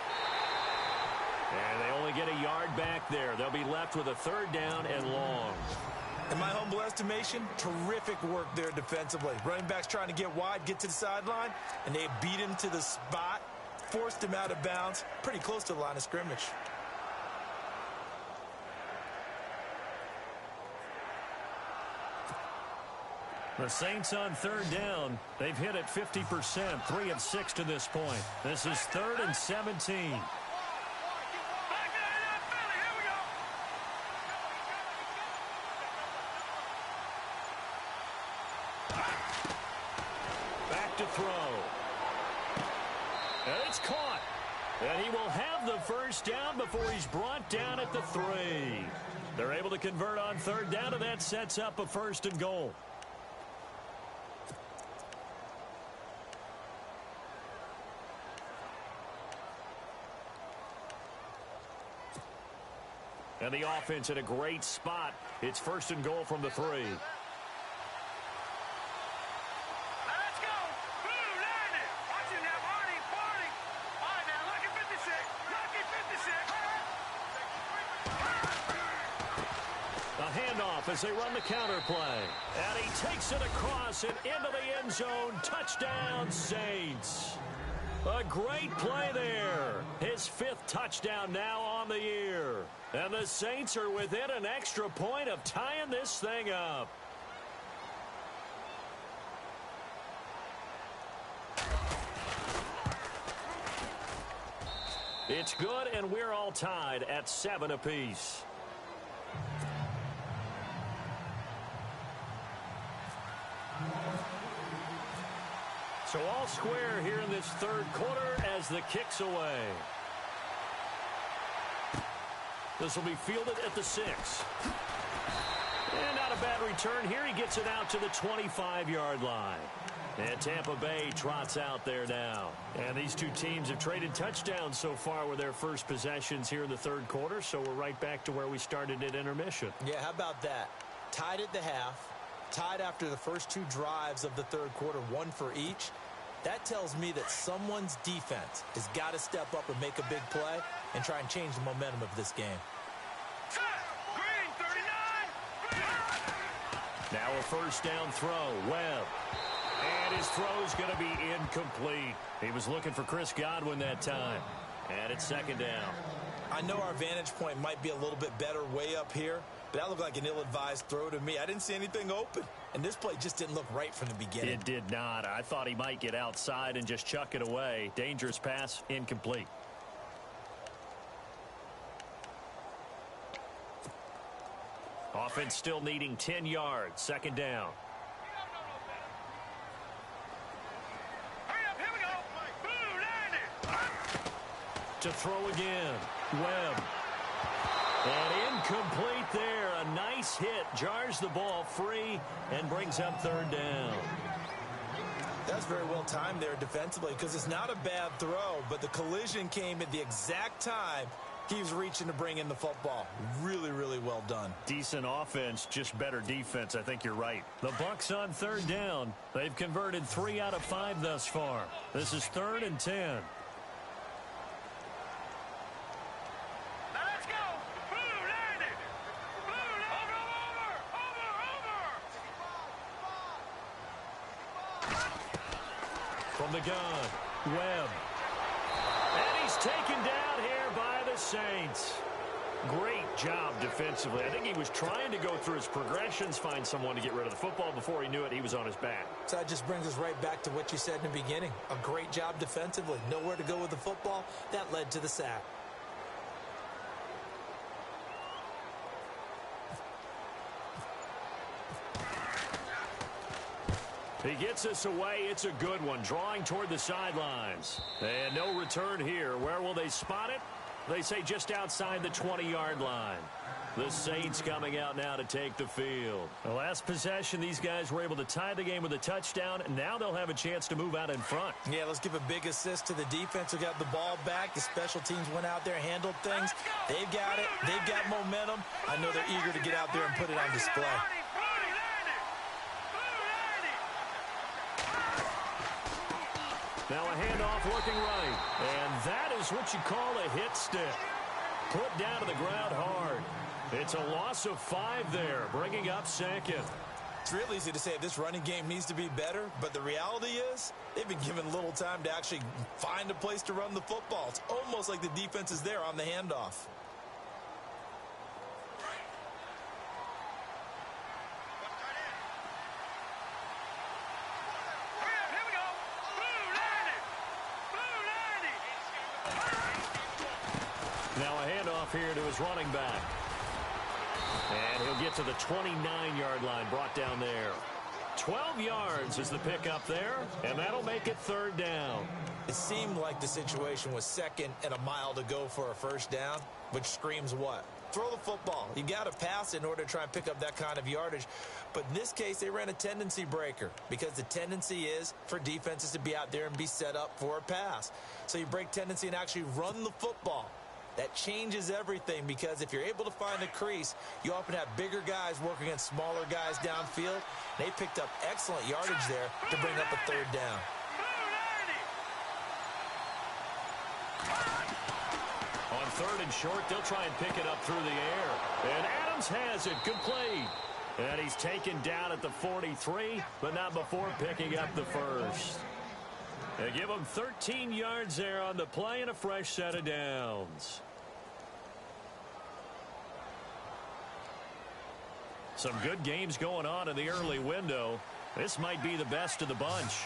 S2: And they only get a yard back there. They'll be left with a 3rd down and long.
S3: In my humble estimation, terrific work there defensively. Running backs trying to get wide, get to the sideline, and they beat him to the spot, forced him out of bounds, pretty close to the line of scrimmage.
S2: The Saints on 3rd down. They've hit it 50%, 3 of 6 to this point. This is 3rd and 17. Back to throw. And it's caught. And he will have the 1st down before he's brought down at the 3. They're able to convert on 3rd down, and that sets up a 1st and goal. And the offense in a great spot. It's 1st and goal from the 3.
S4: Let's go. Blue, line it. Watch it now, Barney. All right, now, lucky 56. Lucky 56.
S2: A handoff as they run the counter play. And he takes it across and into the end zone. Touchdown, Saints. A great play there. His 5th touchdown now on the year. And the Saints are within an extra point of tying this thing up. It's good, and we're all tied at 7 apiece. So all square here in this 3rd quarter as the kick's away. This will be fielded at the 6. And not a bad return here. He gets it out to the 25-yard line. And Tampa Bay trots out there now. And these two teams have traded touchdowns so far with their first possessions here in the 3rd quarter. So we're right back to where we started at intermission.
S3: Yeah, how about that? Tied at the half, tied after the first 2 drives of the 3rd quarter, 1 for each. That tells me that someone's defense has got to step up and make a big play and try and change the momentum of this game.
S4: Green, 39.
S2: Now a 1st down throw. Webb. And his throw's going to be incomplete. He was looking for Chris Godwin that time. And it's 2nd down.
S3: I know our vantage point might be a little bit better way up here, but that looked like an ill-advised throw to me. I didn't see anything open, and this play just didn't look right from the beginning.
S2: It did not. I thought he might get outside and just chuck it away. Dangerous pass, incomplete. Offense still needing 10 yards. Second down.
S4: Hurry up, here we go. Blue, line it.
S2: To throw again. Webb. And incomplete there. A nice hit. Jars the ball free and brings up third down.
S3: That's very well timed there defensively because it's not a bad throw, but the collision came at the exact time he was reaching to bring in the football. Really, really well done.
S2: Decent offense, just better defense. I think you're right. The Bucs on third down. They've converted 3 out of 5 thus far. This is 3rd and 10.
S4: Now let's go. Blue, line it. Blue, line over.
S2: From the gun, Webb. And he's taken down here by the Saints. Great job defensively. I think he was trying to go through his progressions, find someone to get rid of the football. Before he knew it, he was on his back.
S3: So that just brings us right back to what you said in the beginning. A great job defensively. Nowhere to go with the football. That led to the sack.
S2: He gets us away. It's a good one. Drawing toward the sidelines. And no return here. Where will they spot it? They say just outside the 20-yard line. The Saints coming out now to take the field. The last possession, these guys were able to tie the game with a touchdown. And now they'll have a chance to move out in front.
S3: Yeah, let's give a big assist to the defense who got the ball back. The special teams went out there, handled things. They've got it. They've got momentum. I know they're eager to get out there and put it on display.
S2: Now a handoff looking right. And that is what you call a hit stick. Put down to the ground hard. It's a loss of 5 there, bringing up second.
S3: It's real easy to say this running game needs to be better, but the reality is they've been given little time to actually find a place to run the football. It's almost like the defense is there on the handoff.
S2: Now a handoff here to his running back. And he'll get to the 29-yard line, brought down there. 12 yards is the pickup there, and that'll make it third down.
S3: It seemed like the situation was 2nd and a mile to go for a first down, which screams what? Throw the football. You got to pass in order to try and pick up that kind of yardage. But in this case, they ran a tendency breaker because the tendency is for defenses to be out there and be set up for a pass. So you break tendency and actually run the football. That changes everything because if you're able to find a crease, you often have bigger guys working against smaller guys downfield. They picked up excellent yardage there to bring up a third down.
S2: On 3rd and short, they'll try and pick it up through the air. And Adams has it complete. And he's taken down at the 43, but not before picking up the first. They give him 13 yards there on the play and a fresh set of downs. Some good games going on in the early window. This might be the best of the bunch.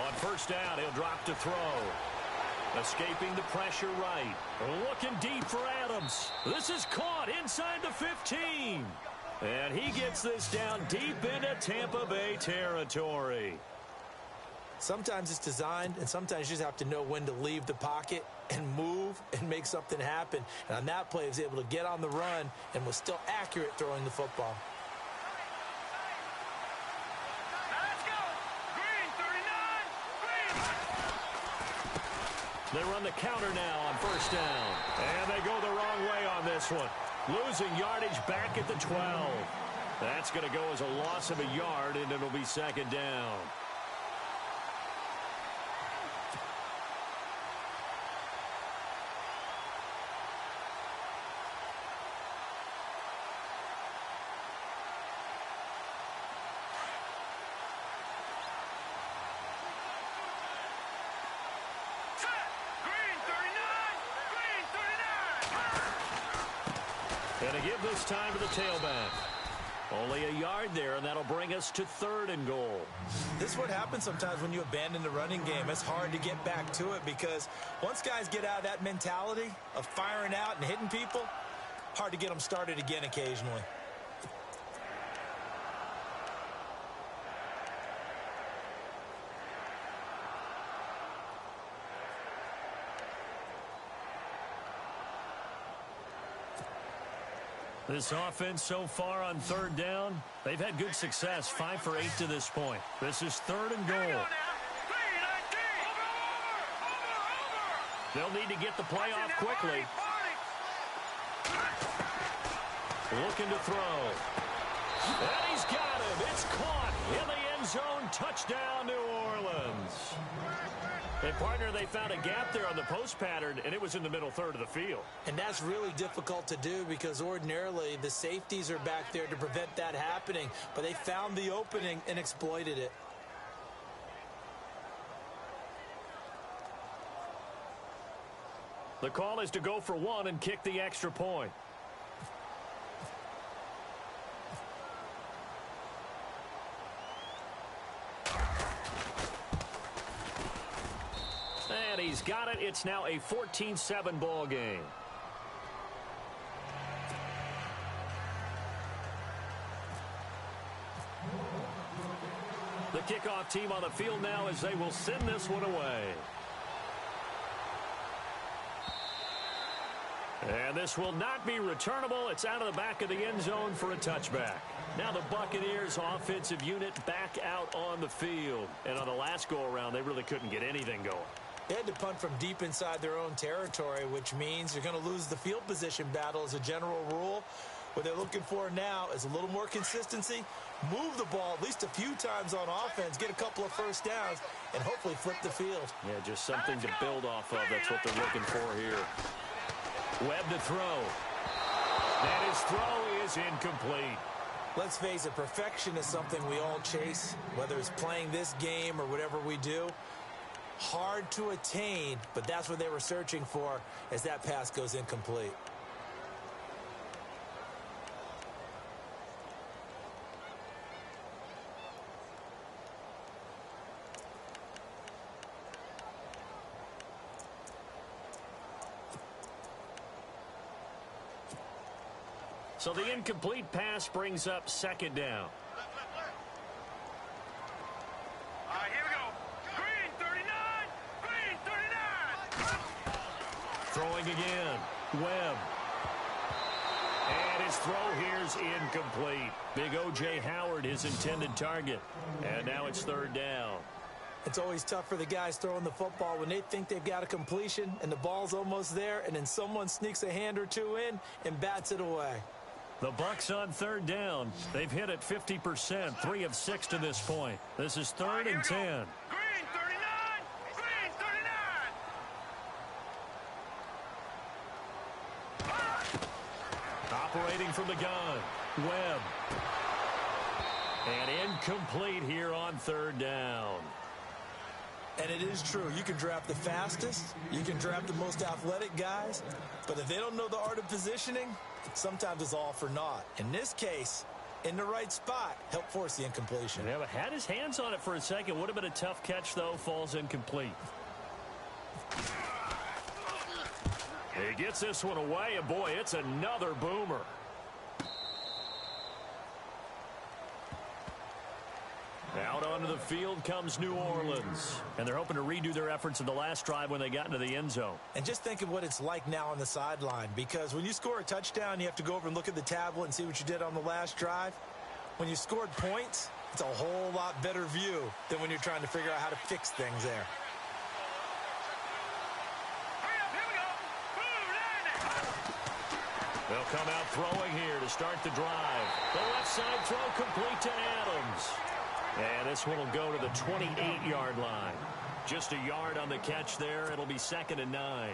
S2: On first down, he'll drop to throw. Escaping the pressure right. Looking deep for Adams. This is caught inside the 15. And he gets this down deep into Tampa Bay territory.
S3: Sometimes it's designed, and sometimes you just have to know when to leave the pocket and move and make something happen. And on that play, he was able to get on the run and was still accurate throwing the football.
S2: They run the counter now on first down. And they go the wrong way on this one. Losing yardage back at the 12. That's going to go as a loss of a yard, and it'll be second down. And to give this time to the tailback. Only a yard there, and that'll bring us to 3rd and goal.
S3: This is what happens sometimes when you abandon the running game. It's hard to get back to it because once guys get out of that mentality of firing out and hitting people, hard to get them started again occasionally.
S5: This offense so far on 3rd down, they've had good success, 5 for 8 to this point. This is 3rd and goal. They'll need to get the play off quickly. Looking to throw. And he's got him. It's caught in the end zone. Touchdown, New Orleans. And, partner, they found a gap there on the post pattern, and it was in the middle third of the field.
S3: And that's really difficult to do because ordinarily the safeties are back there to prevent that happening. But they found the opening and exploited it.
S5: The call is to go for 1 and kick the extra point. And he's got it. It's now a 14-7 ball game. The kickoff team on the field now as they will send this one away. And this will not be returnable. It's out of the back of the end zone for a touchback. Now the Buccaneers offensive unit back out on the field. And on the last go-around, they really couldn't get anything going.
S3: They had to punt from deep inside their own territory, which means you're going to lose the field position battle as a general rule. What they're looking for now is a little more consistency, move the ball at least a few times on offense, get a couple of first downs, and hopefully flip the field.
S5: Yeah, just something to build off of. That's what they're looking for here. Webb to throw. And his throw is incomplete.
S3: Let's face it, perfection is something we all chase, whether it's playing this game or whatever we do. Hard to attain, but that's what they were searching for as that pass goes incomplete.
S5: So the incomplete pass brings up second down.
S4: Here we go. Green 39. Green 39.
S5: Throwing again. Webb. And his throw here's incomplete. Big O.J. Howard, his intended target. And now it's third down.
S3: It's always tough for the guys throwing the football when they think they've got a completion and the ball's almost there, and then someone sneaks a hand or two in and bats it away.
S5: The Bucs on third down. They've hit it 50%, 3 of 6 to this point. This is 3rd and 10.
S4: Green 39. Green 39.
S5: Operating from the gun. Webb. And incomplete here on third down.
S3: And it is true. You can draft the fastest. You can draft the most athletic guys. But if they don't know the art of positioning, sometimes it's all for naught. In this case, in the right spot, helped force the incompletion.
S5: Yeah, but had his hands on it for a second. Would have been a tough catch, though. Falls incomplete. He gets this one away, and boy, it's another boomer. Out onto the field comes New Orleans. And they're hoping to redo their efforts in the last drive when they got into the end zone.
S3: And just think of what it's like now on the sideline, because when you score a touchdown, you have to go over and look at the tablet and see what you did on the last drive. When you scored points, it's a whole lot better view than when you're trying to figure out how to fix things there.
S5: They'll come out throwing here to start the drive. The left side throw complete to Adams. And this one will go to the 28-yard line. Just a yard on the catch there. It'll be 2nd and 9.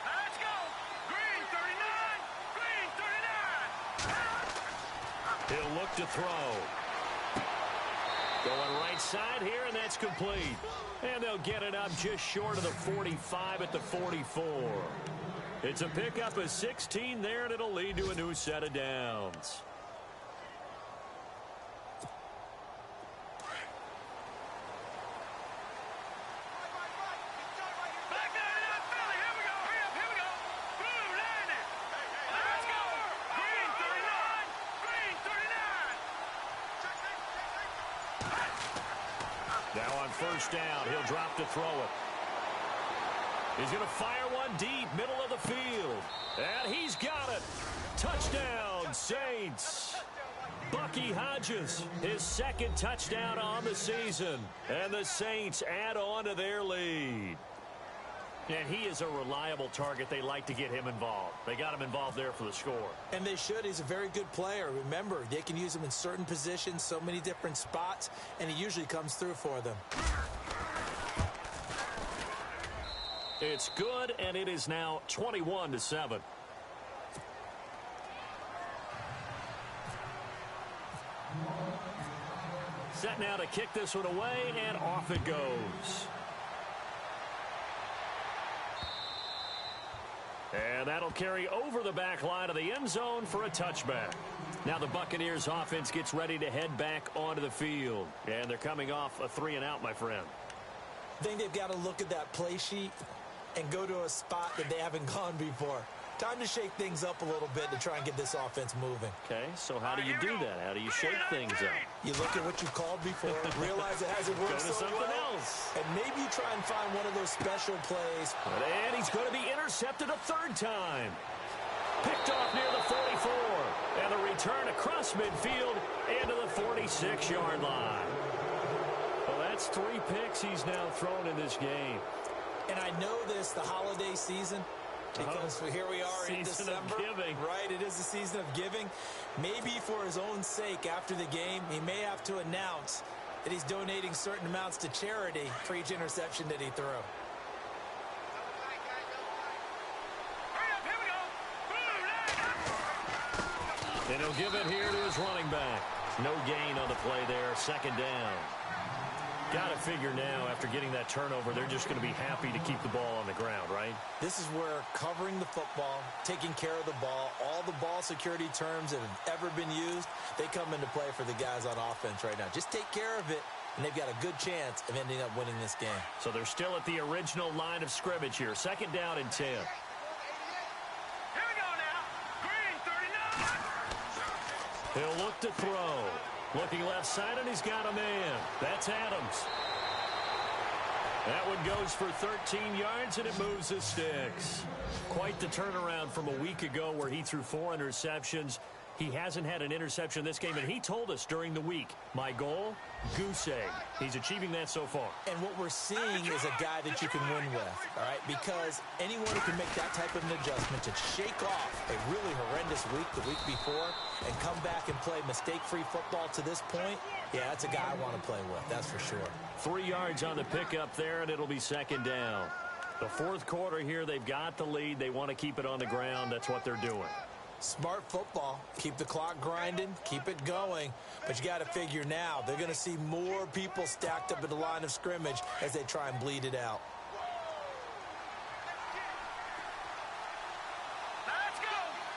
S4: Let's go. Green 39. Green 39.
S5: He'll look to throw.
S2: Going right side here, and that's complete. And they'll get it up just short of the 45 at the 44. It's a pickup of 16 there, and it'll lead to a new set of downs. Now on first down, he'll drop to throw it. He's going to fire one deep, middle of the field. And he's got it. Touchdown, Saints. Bucky Hodges, his second touchdown on the season. And the Saints add on to their lead. And he is a reliable target. They like to get him involved. They got him involved there for the score.
S3: And they should. He's a very good player. Remember, they can use him in certain positions, so many different spots, and he usually comes through for them.
S2: It's good, and it is now 21-7. Set now to kick this one away, and off it goes. And that'll carry over the back line of the end zone for a touchback. Now the Buccaneers offense gets ready to head back onto the field. And they're coming off a 3-and-out, my friend.
S3: I think they've got to look at that play sheet and go to a spot that they haven't gone before. Time to shake things up a little bit to try and get this offense moving.
S2: Okay, so how do you do that? How do you shake things up?
S3: You look at what you called before, realize it hasn't worked
S2: Go to
S3: so
S2: something
S3: well,
S2: else.
S3: and maybe you try and find one of those special plays.
S2: And he's going to be intercepted a third time. Picked off near the 44. And the return across midfield into the 46-yard line. Well, that's 3 picks he's now thrown in this game.
S3: And I know this, the holiday season, because here we are in December.
S2: Season of giving.
S3: Right, it is the season of giving. Maybe for his own sake after the game, he may have to announce that he's donating certain amounts to charity for each interception that he threw.
S2: And he'll give it here to his running back. No gain on the play there, second down. Got to figure now, after getting that turnover, they're just going to be happy to keep the ball on the ground, right?
S3: This is where covering the football, taking care of the ball, all the ball security terms that have ever been used, they come into play for the guys on offense right now. Just take care of it, and they've got a good chance of ending up winning this game.
S2: So they're still at the original line of scrimmage here. Second down and 10.
S4: Here we go now. Green, 39.
S2: He'll look to throw. Looking left side, and he's got a man. That's Adams. That one goes for 13 yards, and it moves the sticks. Quite the turnaround from a week ago where he threw 4 interceptions. He hasn't had an interception this game, and he told us during the week, my goal, goose egg. He's achieving that so far.
S3: And what we're seeing is a guy that you can win with, all right? Because anyone who can make that type of an adjustment to shake off a really horrendous week the week before and come back and play mistake-free football to this point, yeah, that's a guy I want to play with, that's for sure.
S2: 3 yards on the pickup there, and it'll be second down. The fourth quarter here, they've got the lead. They want to keep it on the ground. That's what they're doing.
S3: Smart football. Keep the clock grinding. Keep it going. But you got to figure now, they're going to see more people stacked up at the line of scrimmage as they try and bleed it out.
S4: Let's go.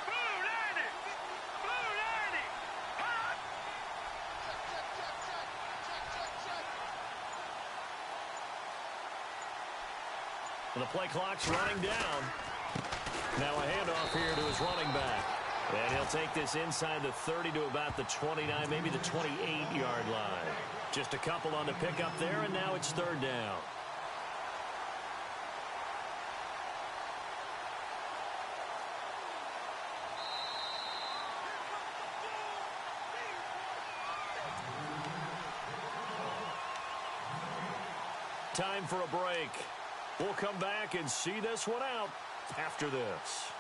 S4: Blue 90. Blue 90. Hot.
S2: The play clock's running down. Now a handoff here to his running back. And he'll take this inside the 30 to about the 29, maybe the 28-yard line. Just a couple on the pickup there, and now it's third down. Time for a break. We'll come back and see this one out after this.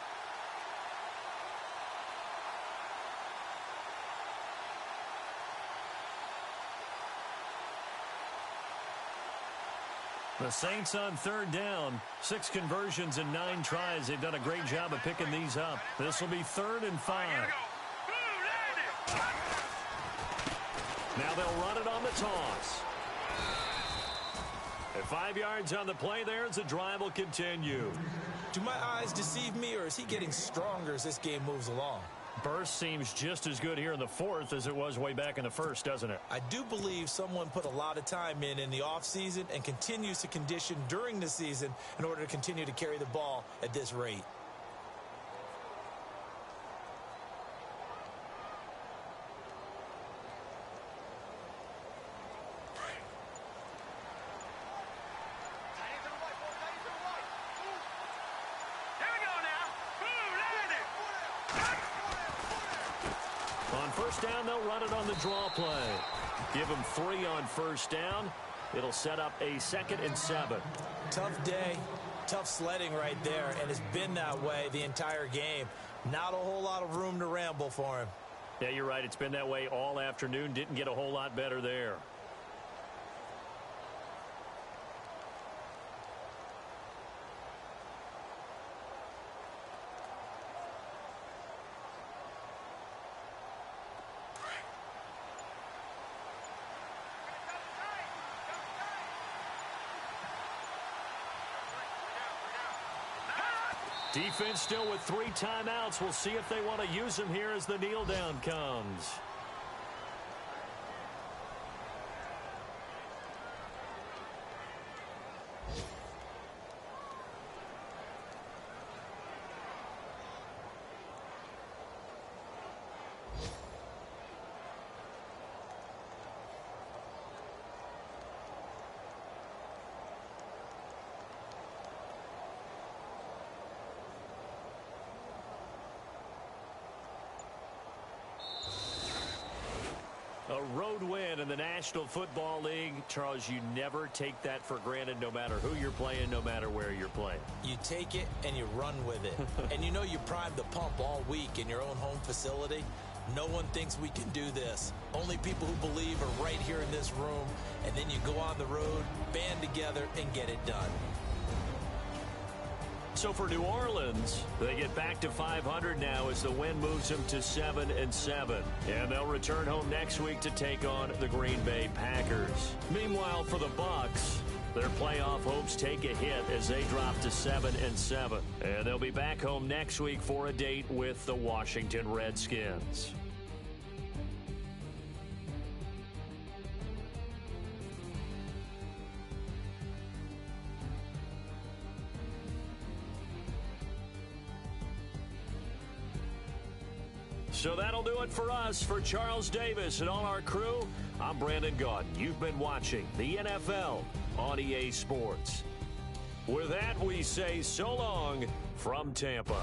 S2: The Saints on third down. 6 conversions and 9 tries. They've done a great job of picking these up. This will be 3rd and 5.
S4: Here we go. Blue 90.
S2: Now they'll run it on the toss. And 5 yards on the play there as the drive will continue.
S3: Do my eyes deceive me, or is he getting stronger as this game moves along?
S2: Burst seems just as good here in the fourth as it was way back in the first, doesn't it?
S3: I do believe someone put a lot of time in the offseason and continues to condition during the season in order to continue to carry the ball at this rate.
S2: On first down, they'll run it on the draw play. Give them 3 on first down. It'll set up a 2nd and 7.
S3: Tough day, tough sledding right there, and it's been that way the entire game. Not a whole lot of room to ramble for him.
S2: Yeah, you're right. It's been that way all afternoon. Didn't get a whole lot better there. Defense still with 3 timeouts. We'll see if they want to use them here as the kneel down comes. A road win in the National Football League. Charles, you never take that for granted, no matter who you're playing, no matter where you're playing.
S3: You take it and you run with it. And you know you primed the pump all week in your own home facility. No one thinks we can do this. Only people who believe are right here in this room. And then you go on the road, band together, and get it done.
S2: So for New Orleans, they get back to 500 now as the win moves them to 7 and 7. And they'll return home next week to take on the Green Bay Packers. Meanwhile, for the Bucs, their playoff hopes take a hit as they drop to 7 and 7. And they'll be back home next week for a date with the Washington Redskins. So that'll do it for us. For Charles Davis and all our crew, I'm Brandon Gaudin. You've been watching the NFL on EA Sports. With that, we say so long from Tampa.